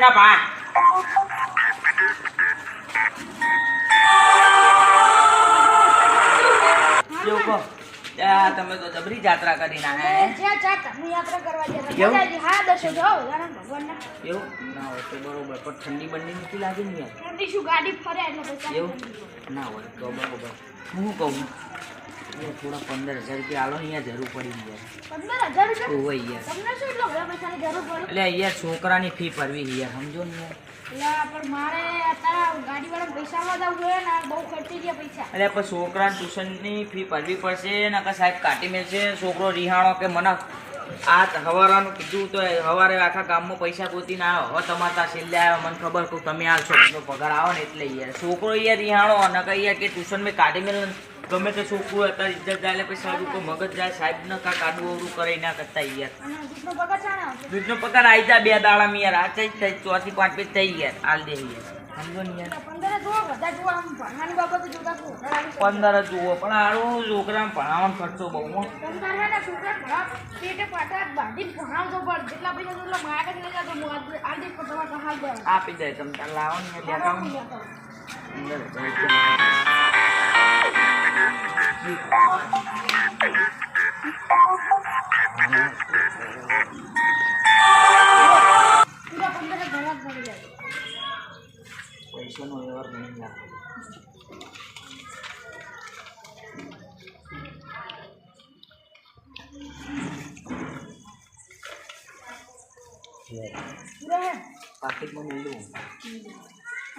ના પા કેવું કહો તમે તો જબરી યાત્રા કરીને આયા યાત્રા કરવા જતા હા દર્શન જાઓ ભગવાનના એવું ના હોય તો બરોબર પણ ઠંડી બંડી નથી લાગે ને યાર ઠંડી શું ગાડી ફરે એટલે પૈસા એવું ના હોય તો બરોબર હું કહું થોડા 15,000 રૂપિયા આલો અહીંયા જરૂર પડી યાર 15,000 રૂપિયા હોય યાર તમને શું એટલો બધા પૈસાની જરૂર પડી એટલે યાર છોકરાની ફી ભરવી યાર સમજો ને યાર એટલે પણ મારે અત્યારે ગાડીવાળા પૈસામાં જવું જોઈએ ને બહુ ખર્ચી ગયા પૈસા એટલે પણ છોકરાને ટ્યુશનની ફી ભરવી પડશે ને કે સાહેબ કાઢી મેળશે છોકરો રિહાણો કે મને આ હવારાનું કીધું તો સવારે આખા ગામમાં પૈસા ગોતી ના આવે હવે તમારે ત્યાં છેલ્લે આવ્યો મને ખબર કહું તમે આ છોકરો પગાર આવો ને એટલે યાર છોકરો યાર રિહાણો ન કહી યાર કે ટ્યુશન મેં કાઢી મેળ ગમે તે છોકરું અત્યારે ઇજ્જત જાય એટલે પછી સાહેબ કોઈ મગજ જાય સાહેબ ને કાં કાઢવું અવરું કરે ના કરતા યાર દૂધનો પગાર આવી જાય 2 દાડામાં યાર આ થઈ થઈ 4 થી 5 પેજ થઈ યાર હાલ દે યાર સમજો ને યાર 15 જુઓ પણ આરું છોકરાને ભણાવવાનો ખર્ચો બહુ આપી દે તમે તાર લાવો ને લેતા આવો ને 15,000 પૈસાનો વ્યવહાર ગણી નાખો પાકીટમાં મેળવું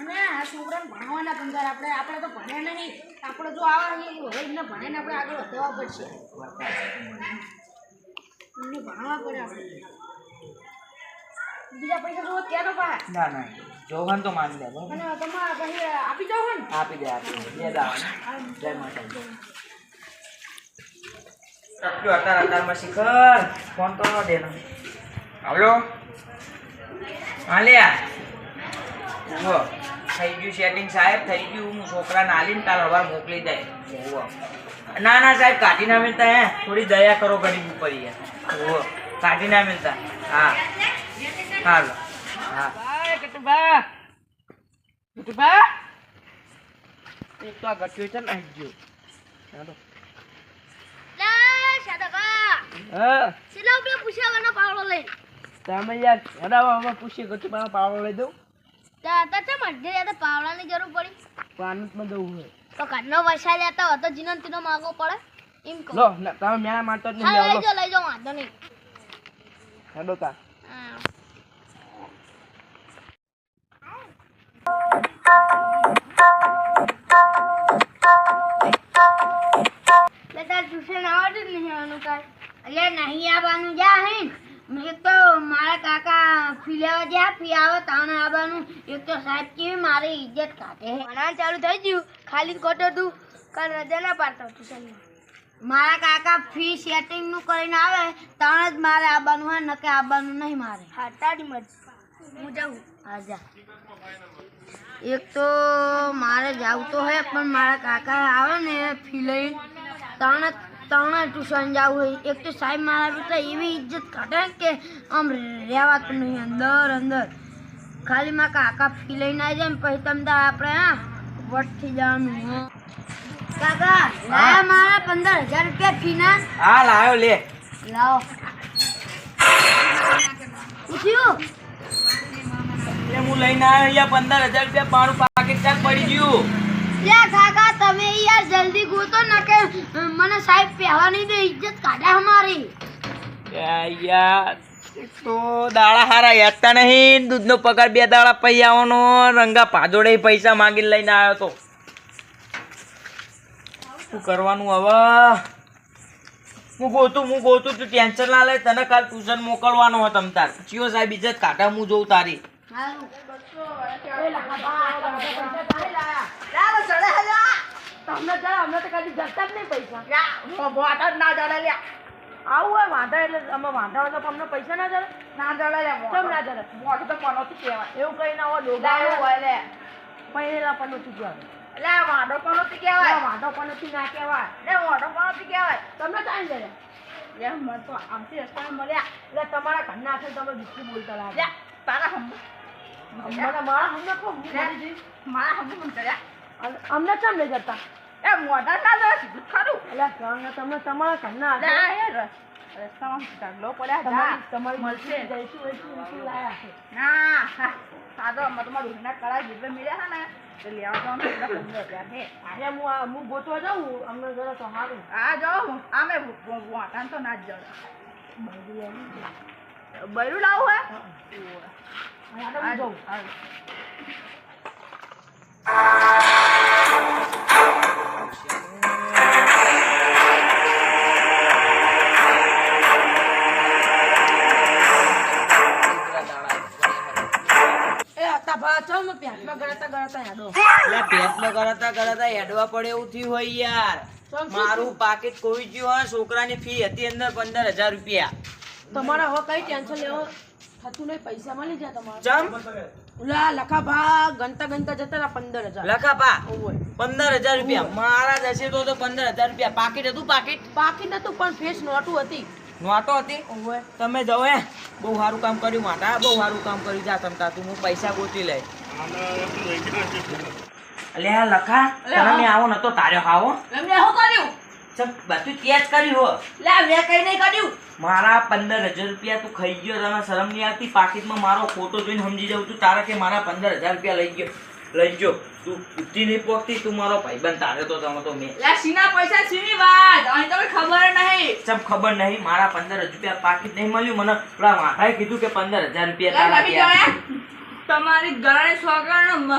અને આ છોકરાને ભણવાના ધંધા આપણે તો ભણ્યા નહીં આપણે જો આવા હોય એમને ભણે ને આપણે આગળ વધવા પડશે એમને ભણવા પડે આપણે બીજા પૈસા જો ત્યાં તો પાહે ના ના જોવાન તો માન દે અને તમારા પછી આપી જાવ ને આપી દે બે દાવા જય માતા ટક્યો અતારમાં શિખર ફોન કરો દેનો હાલો હાલ્યા હો થઈ ગયું સેટિંગ સાહેબ થઈ ગયું હું છોકરાને આલીને કાલ સવાર મોકલી દે ના ના સાહેબ કાઢી ના મિલતા હે થોડી દયા કરો ગરીબ ઉપર યાર હો કાઢી ના મિલતા હા હાલો હા કટુબા કટુબા એક તો આ ગટ્યો છે ને આવી ગયો ચાલો હા ચલો આપણે પૂછાવાનો પાવડો લઈ તમે યાર હડાવા પૂછીએ ગટુબા પાવડો લઈ દઉં તા છે મને તો પાવડાની જરૂર પડી પાનીમાં દઉં હોય તો ઘરનો વરસાદ લેતા હોય તો જીનન તીનો માગવો પડે એમ કહો લો તમે મેળા મારતો જ નહીં હા લેવો લઈ જાઓ વાંધો નહીં હેડો તા બેટા ટ્યુશન આવડે જ નહીં આવવાનું કાલ એટલે નહીં આવવાનું જા હે એક તો મારા કાકા ફી લેવા ગયા ફી આવે તાણે આવવાનું એક તો સાહેબ કેવી મારી ઇજ્જત કાઢે ભણાણ ચાલુ થઈ ગયું ખાલી ખોટો તું કાલ રજા ના પાડતો ટ્યુશનમાં મારા કાકા ફી સેટિંગનું કરીને આવે તાણે જ મારે આવવાનું હોય નકે આવવાનું નહીં મારે હા તારી મરજી હું જાઉં હા જા એક તો મારે જાવું તો હે પણ મારા કાકા આવે ને ફી લઈ તાણે ટ્યુશન જવું હોય એક તો સાહેબ મારા બેટા એવી ઇજ્જત કાઢે કે આમ રહેવાતું નહીં અંદર ખાલી મારા કાકા ફી લઈને આવી જાય ને પછી તમે આપણે હા વટથી જવાનું કાકા લાયા મારા 15,000 રૂપિયા ફી ના હા લાયો લે લાવો પૂછ્યું એટલે હું લઈને આવ્યો યાર 15,000 રૂપિયા પાણું પાકીટ ચાલ પડી ગયું યા કાકા તમે યાર જલ્દી ગોતો ના કે મને સાહેબ પહેવા નહીં દે ઇજ્જત કાઢે અમારી યાર તો દાડા હારા યાદતા નહીં દૂધનો પગાર 2 દાડા પૈ આવવાનો રંગા પાદોડે પૈસા માંગીને લઈને આવ્યો તો શું કરવાનું હવે હું ગોતું તું ટેન્શન ના લે તને કાલ ટ્યુશન મોકલવાનો હોય તમ તાર ચિયો સાહેબ ઇજ્જત કાઢા હું જોઉં તારી અમને તો કદી જતા જ નહીં પૈસા ના જડે લ્યા આવું હોય વાંધા એટલે અમે વાંધા હોય તો અમને પૈસા ના જડે ના જડે લ્યા કેમ ના જડે મોઢું તો પનોથી કહેવાય એવું કઈ ના હોય ડોગા હોય લે પહેરેલા પનોથી કહેવાય એટલે વાંધો પનોથી કહેવાય વાંધો પનોથી ના કહેવાય લે મોઢો પનોથી કહેવાય તમને ટાઈમ જડે એમ મને તો આમથી રસ્તા મળ્યા એટલે તમારા ઘરના છે તમે બીજું બોલતા લાગે તારા હમ મને મારા હમને કહો હું લે. મરી જઈશ. મારા હમું મને ચડ્યા. અને અમને કેમ લઈ જતા એ મોઢા ના જરા સીધું જ ખરું. એટલે ગામના તમને તમારા ઘરના લે હશે. આ યાર, રસ્તામાં ઢગલો પડ્યા જા. તમારી મળશે. જઈશું વઈશું લાયા છે. ના હા, સાદો અમે તમારા રૂહના કળા જેટલા મળ્યા છે ને તે લેવા જવાનું એટલે 15,000 છે. આજે હું ગોતવા જાઉં અમને જરા તો સારું આ જાઓ આમે વાટાણ તો ના જ જડે. બૈરું લાવું હે? હું જાઉં એ હતા ભા ચાલ મેં પેટમાં ગળાતા ગળાતા યાદો એટલે પેટમાં કરાતા કરાતા હેડવા પડે એવું થયું હોય યાર. મારું પાકીટ ખોઈ ગયું હોય. છોકરાની ફી હતી અંદર 15,000 રૂપિયા. તમારે હવે કઈ ટેન્શન લેવો થતું નહીં પૈસા મળી જાય તમારે ચમ ઓલા લખા ભા ગણતા ગણતા જતા રહ્યા 15,000 લખાપા ઓય 15,000 રૂપિયા મારા જશે તો 15,000 રૂપિયા. પાકીટ હતું પાકીટ બાકી નતું પણ ફેસ નોટું હતી નોટો હતી. ઓય તમે જાઓ હે બહુ સારું કામ કર્યું માતા બહુ સારું કામ કર્યું. જા તમતા તું હું પૈસા ગોતી લઈ. અલે આ લખા તમે આવો નતો તાર્યો ખાવો એમને શું કર્યું? ચમ બધું તેજ કર્યું હો. લે મેં કઈ નહીં કર્યું. મારા 15,000 રૂપિયા તું ખાઈ ગયો. તને શરમ નહીં આવતી? પાકીટમાં મારો ફોટો જોઈને સમજી જાઉં તું તારા કે મારા 15,000 રૂપિયા લઈ ગયો. તું બુદ્ધિ નહીં પોકતી. તું મારો ભાઈબંધ તારે તો તમે તો મેં લે સીના પૈસા સીની વાત અહીં તમને ખબર નહીં. ચમ ખબર નહીં. મારા 15,000 રૂપિયા પાકીટ નહીં મળ્યું. મને પેલા માથાએ કીધું કે 15,000 રૂપિયા તારા લે ગયા. તમારી ગળાની સોગણ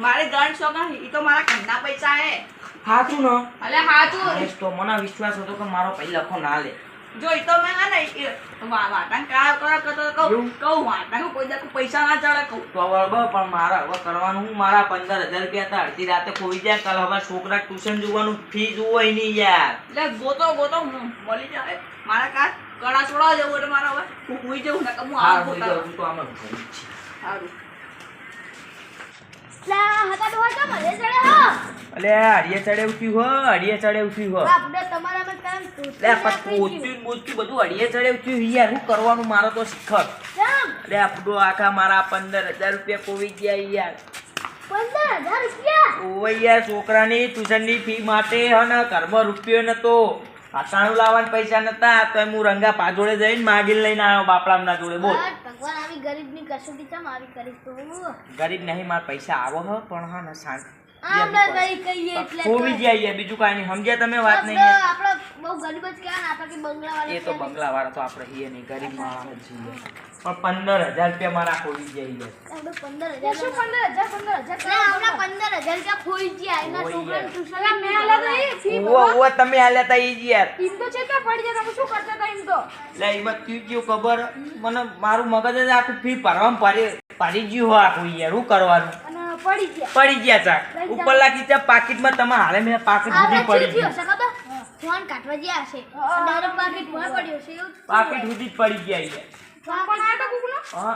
મારી ગળાની સોગણ ઈ તો મારા ઘરના પૈસા હે. હાચું ન અલે હાચું આજ તો મને વિશ્વાસ હતો કે મારો પૈ લખો ના લે. જો ઈ તો મેં હે ને વાટાણ કહું વાટાણ કોઈ દાખલ પૈસા ના ચડે કહું. તો બરાબર પણ મારા હવે કરવાનું હું. મારા 15,000 રૂપિયા હતા અડધી રાતે ખોઈ જાય. કાલ હવે છોકરા ટ્યુશન જોવાનું ફી જોવાય નહીં યાર. એટલે ગોતો મળી જાય મારા કાચ કડા છોડવા જવું એટલે મારા હવે હું હુઈ જવું ને હું હા આવું હું પોતા જાઉં છું તો આમાં ઘરે જ છે. સારું. લા હતા ડોહા તો મને ચડે હો અલે હરિયે ચડે ઉઠ્યું હો. હરિયે ચડે ઉઠ્યું હો. આપણે તમારામાં કામ લે પણ પોચ્યું બોચ્યું બધું હરિયે ચડે ઉઠ્યું યાર. શું કરવાનું મારો તો શીખર. કેમ લે આપડો આખા મારા 15,000 રૂપિયા કોવી ગયા યાર. 15,000 રૂપિયા ઓય યાર છોકરાની ટ્યુશનની ફી માટે હને ઘરમાં રૂપિયો નતો. આટાણું લાવવાના પૈસા નતા તો હું રંગા પાજોડે જઈને માગીને લઈને આવ્યો બાપડામના જોડે. બોલ ભગવાન આવી ગરીબની કસોટી ચમ આવી કરીશ તું ગરીબ નહીં. મારા પૈસા આવો હો પણ હા ને શાંત આપણે કઈ કહીએ એટલે ખોવી ગયા યાર. બીજું કાંઈ નહીં. સમજ્યા તમે વાત નહીં? આપણે બહુ ગરીબ જ કહેવાય ને આપણે કે બંગલા વાળા એ તો બંગલા વાળા તો આપણે છીએ નહીં. ગરીબ માણસ છીએ. પણ 15,000 રૂપિયા મારા ખોવી ગયા યાર. આપણે 15,000 શું 15,000 આપણા 15,000 રૂપિયા ખોઈ ગયા એના ઓય છોકરાને યાર. ટ્યુશન મેં આલા નહીં ઓવો તમે આલ્યા તા ઈ જ યાર. ઈમ તો છે કે પડી જાય તમે શું કરતા હતા ઈમ તો લે એમાં થયું કેવું ખબર? મને મારું મગજ જ આખું ફી ભરવામાં પડી ગયું હો આખું યાર. શું કરવાનું? અને પડી ગયા પડી ગયા ચાક. ઉપર લાગી ત્યાં પાકીટમાં તમે હાલે મેં પાકીટ સુધી આપણે પડી ચીઠી ગયું. હશે ખબર ફોન કાઢવા ગયા હશે ડાયરેક્ટ પાકીટ માં પડ્યો છે એવું પાકીટ સુધી જ પડી ગયા યાર. ફોન પણ આવ્યો તો કુકનો હા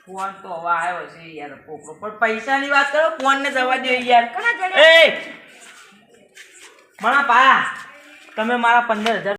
ફોન તો હવે આવ્યો છે યાર કોકરો. પણ પૈસાની વાત કરો. ફોન ને જવા દો યાર. કના જડે એ મણા પા તમે મારા 15,000